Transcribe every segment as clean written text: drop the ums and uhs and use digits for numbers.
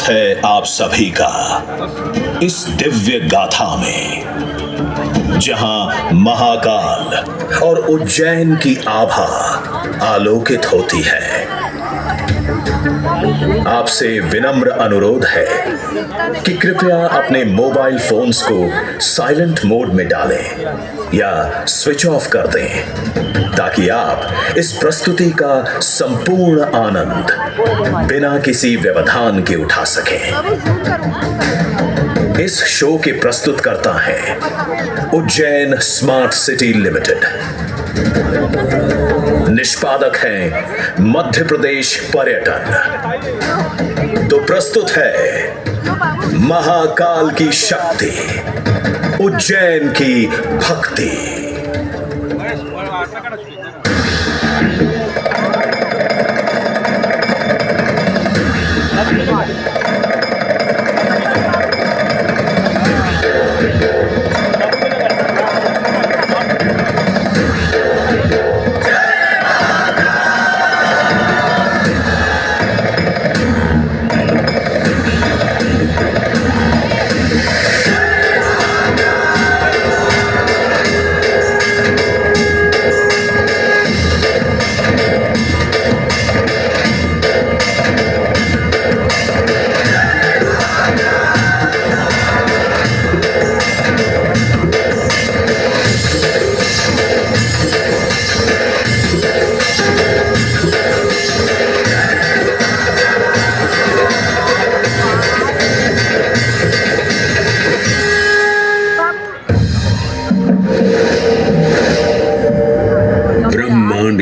है आप सभी का इस दिव्य गाथा में, जहां महाकाल और उज्जैन की आभा आलोकित होती है। आपसे विनम्र अनुरोध है कि कृपया अपने मोबाइल फोन्स को साइलेंट मोड में डालें या स्विच ऑफ कर दें, ताकि आप इस प्रस्तुति का संपूर्ण आनंद बिना किसी व्यवधान के उठा सकें। इस शो के प्रस्तुतकर्ता हैं उज्जैन स्मार्ट सिटी लिमिटेड। निष्पादक हैं मध्य प्रदेश पर्यटन। तो प्रस्तुत है महाकाल की शक्ति, उज्जैन की भक्ति।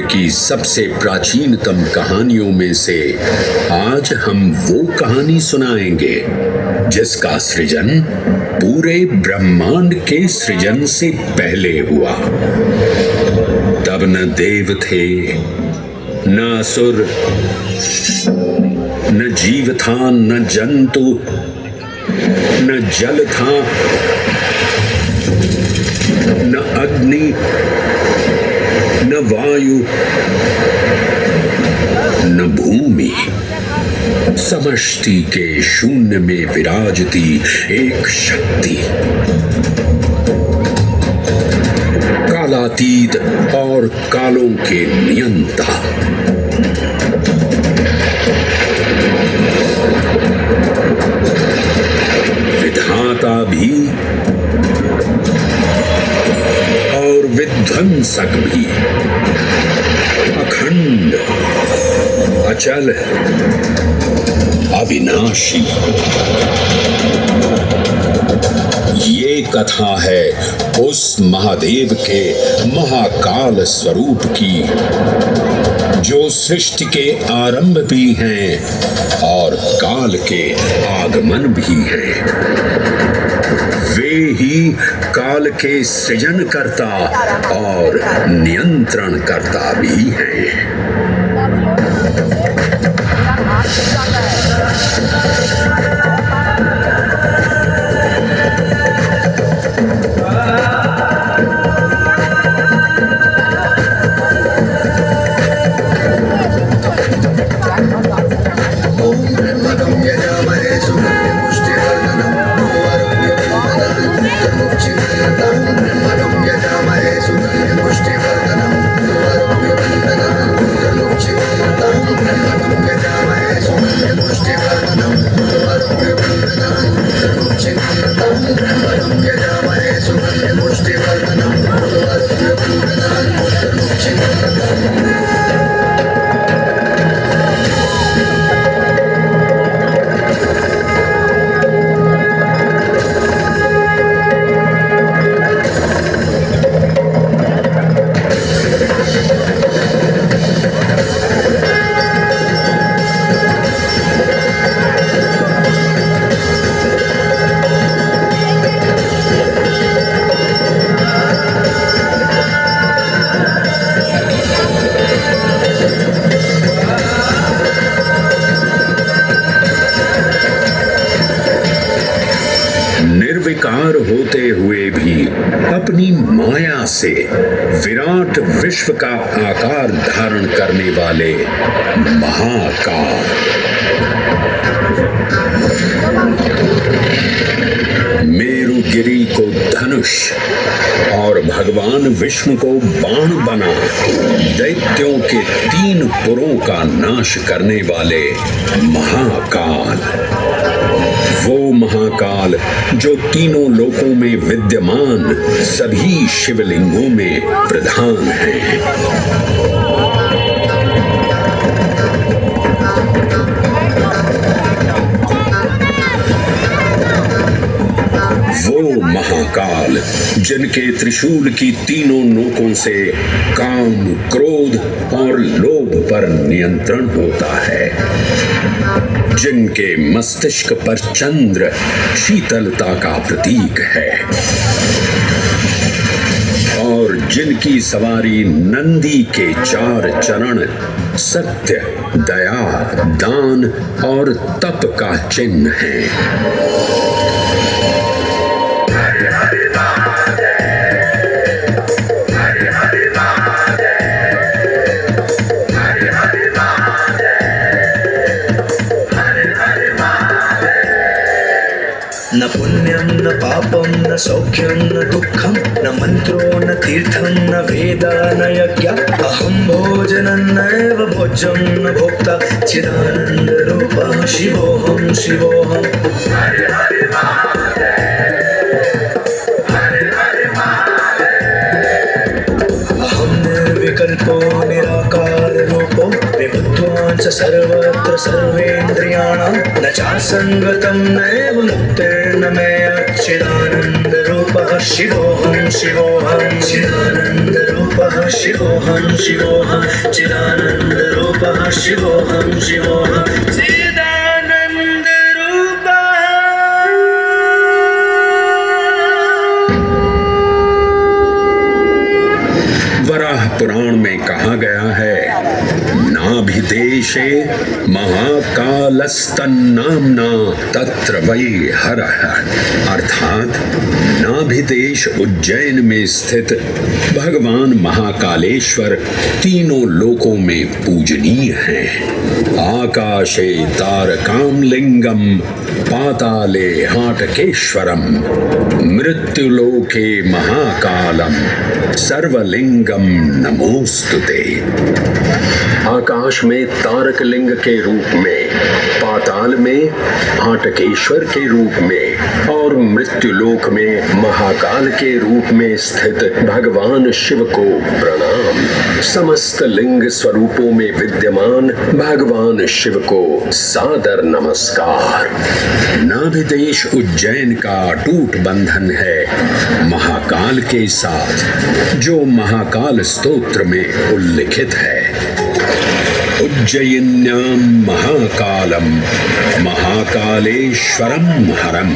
की सबसे प्राचीनतम कहानियों में से आज हम वो कहानी सुनाएंगे जिसका सृजन पूरे ब्रह्मांड के सृजन से पहले हुआ। तब न देव थे, न असुर, न जीव था, न जंतु, न जल था, न अग्नि, न वायु, न भूमि। समष्टि के शून्य में विराजती एक शक्ति, कालातीत और कालों के नियंता। विधाता भी और विध्वंसक भी, अखंड, अचल, अविनाशी। ये कथा है उस महादेव के महाकाल स्वरूप की, जो सृष्टि के आरंभ भी हैं और काल के आगमन भी हैं। वे ही काल के सृजनकर्ता और नियंत्रण करता भी हैं। निर्विकार होते हुए भी अपनी माया से विराट विश्व का आकार धारण करने वाले महाकाल। मेरुगिरी को धनुष और भगवान विष्णु को बाण बना दैत्यों के 3 पुरों का नाश करने वाले महाकाल, वो महाकाल जो तीनों लोकों में विद्यमान सभी शिवलिंगों में प्रधान है। वो महाकाल जिनके त्रिशूल की तीनों नोकों से काम, क्रोध और लोभ पर नियंत्रण होता है, जिनके मस्तिष्क पर चंद्र शीतलता का प्रतीक है और जिनकी सवारी नंदी के 4 चरण सत्य, दया, दान और तप का चिन्ह है। न पुण्यं न पापं न सौख्यं न दुःखं न मन्त्रो न तीर्थं न वेद न यज्ञ अहं भोजनं नैव भोज्यं न भोक्ता चिदानन्दरूपः शिवोऽहं शिवोऽहम्। अहं निर्विकल्पो निराकार रूपो विबुद्ध्वान् च सर्वत्र सर्वेन्द्रियाणां न चासङ्गतं नैव मुक्तिर्न मे चिदानन्दरूपः शिवोऽहं शिवोऽहं चिदानन्दरूपः शिवोऽहं शिवोऽहं चिदानन्दरूपः शिवोऽहं शिवोऽहं वराह पुराण में कहा गया है, नाभिदेशे महाकालस्तन्नाम्ना तत्र वै हरः, अर्थात नाभिदेश उज्जैन में स्थित भगवान महाकालेश्वर तीनों लोकों में पूजनीय हैं। आकाशे तारकामलिंगम पाताले हाटकेश्वरम मृत्युलोके महाकालम सर्वलिंगम नमोस्तुते। आकाश में तारक लिंग के रूप में, पाताल में हाटकेश्वर के रूप में और मृत्युलोक में महाकाल के रूप में स्थित भगवान शिव को प्रणाम। समस्त लिंग स्वरूपों में विद्यमान भगवान शिव को सादर नमस्कार। नाभिदेश उज्जैन का अटूट बंधन है महाकाल के साथ, जो महाकाल स्तोत्र में उल्लिखित है। उज्जयिन्यां महाकालम महाकालेश्वरम हरम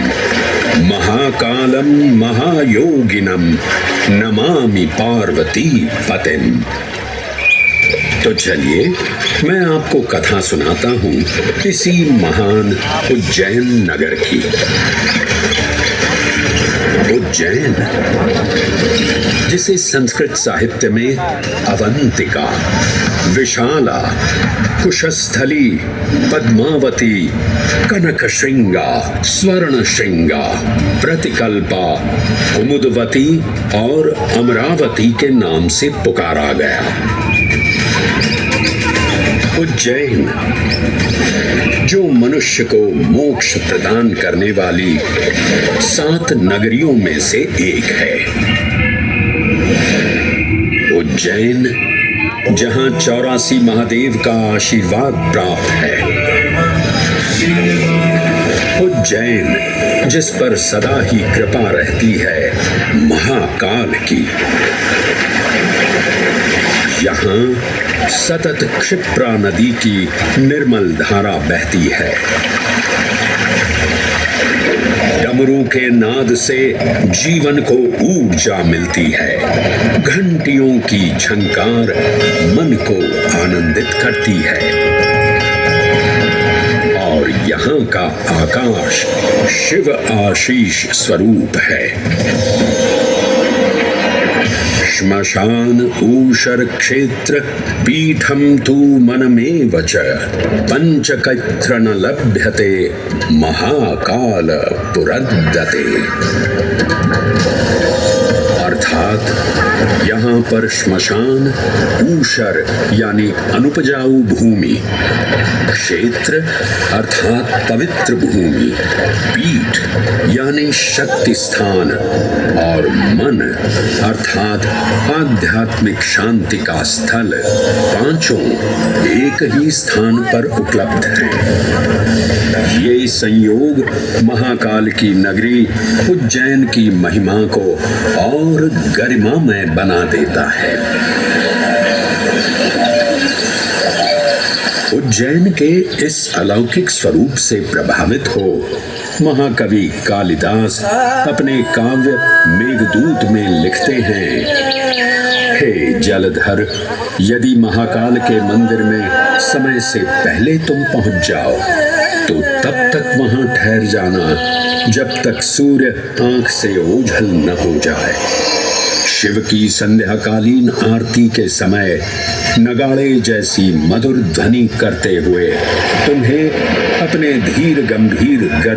महाकालम महायोगिनम नमामि पार्वती पतिम। तो चलिए मैं आपको कथा सुनाता हूँ इसी महान उज्जैन नगर की। उज्जैन, जिसे संस्कृत साहित्य में अवंतिका, विशाला, कुशस्थली, पद्मावती, कनकश्रृंगा, स्वर्णश्रृंगा, प्रतिकल्पा, कुमुदवती और अमरावती के नाम से पुकारा गया। उज्जैन, जो मनुष्य को मोक्ष प्रदान करने वाली 7 नगरियों में से एक है। उज्जैन, जहां 84 महादेव का आशीर्वाद प्राप्त है। उज्जैन, जिस पर सदा ही कृपा रहती है महाकाल की। यहाँ सतत क्षिप्रा नदी की निर्मल धारा बहती है। डमरू के नाद से जीवन को ऊर्जा मिलती है। घंटियों की झंकार मन को आनंदित करती है। और यहाँ का आकाश शिव आशीष स्वरूप है। श्मशान ऊषर क्षेत्र पीठम तू मनमेव च पंचकैत्र न लभ्यते महाकाल पुरद्दते। अर्थात यहाँ पर श्मशान, ऊषर यानी अनुपजाऊ भूमि, क्षेत्र अर्थात पवित्र भूमि, पीठ यानी शक्ति स्थान और मन अर्थात आध्यात्मिक शांति का स्थल, पांचों एक ही स्थान पर उपलब्ध है। ये संयोग महाकाल की नगरी उज्जैन की महिमा को और गरिमामय बना देता है। उज्जैन के इस अलौकिक स्वरूप से प्रभावित हो महाकवि कालिदास अपने काव्य मेघदूत में लिखते हैं, हे जलधर, यदि महाकाल के मंदिर में समय से पहले तुम पहुंच जाओ तो तब तक वहां ठहर जाना जब तक सूर्य आंख से ओझल न हो जाए। शिव की संध्याकालीन आरती के समय नगाड़े जैसी मधुर ध्वनि करते हुए तुम्हें अपने धीर गंभीर गर्जन